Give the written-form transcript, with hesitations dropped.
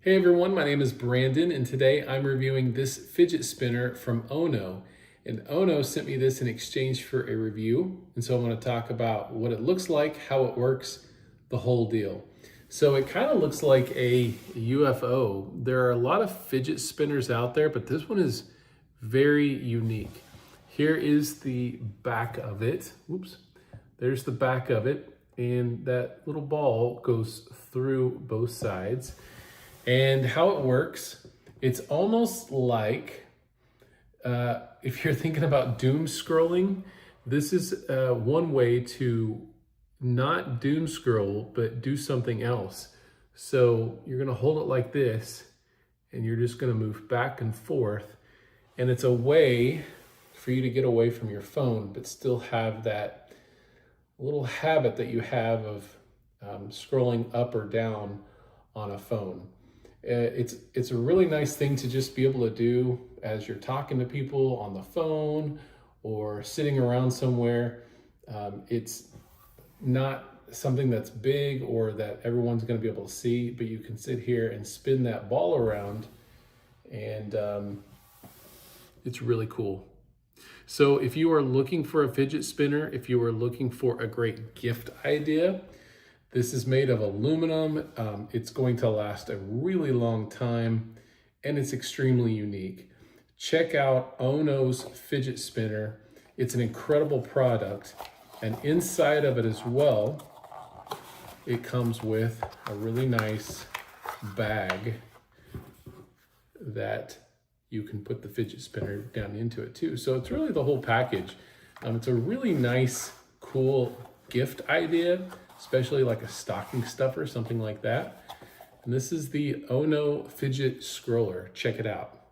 Hey everyone, my name is Brandon and today I'm reviewing this fidget spinner from Ono. And Ono sent me this in exchange for a review. And so I want to talk about what it looks like, how it works, the whole deal. So it kind of looks like a UFO. There are a lot of fidget spinners out there, but this one is very unique. Here is the back of it. Oops. There's the back of it. And that little ball goes through both sides. And how it works, it's almost like if you're thinking about doom scrolling, this is one way to not doom scroll, but do something else. So you're gonna hold it like this, and you're just gonna move back and forth. And it's a way for you to get away from your phone, but still have that little habit that you have of scrolling up or down on a phone. It's a really nice thing to just be able to do as you're talking to people on the phone or sitting around somewhere. It's not something that's big or that everyone's going to be able to see, but you can sit here and spin that ball around, and it's really cool. So if you are looking for a fidget spinner, if you are looking for a great gift idea, this is made of aluminum. It's going to last a really long time, and it's extremely unique. Check out Ono's fidget spinner. It's an incredible product, and inside of it as well, it comes with a really nice bag that you can put the fidget spinner down into it too. So it's really the whole package. It's a really nice, cool gift idea, especially like a stocking stuffer, something like that. And this is the Ono fidget scroller. Check it out.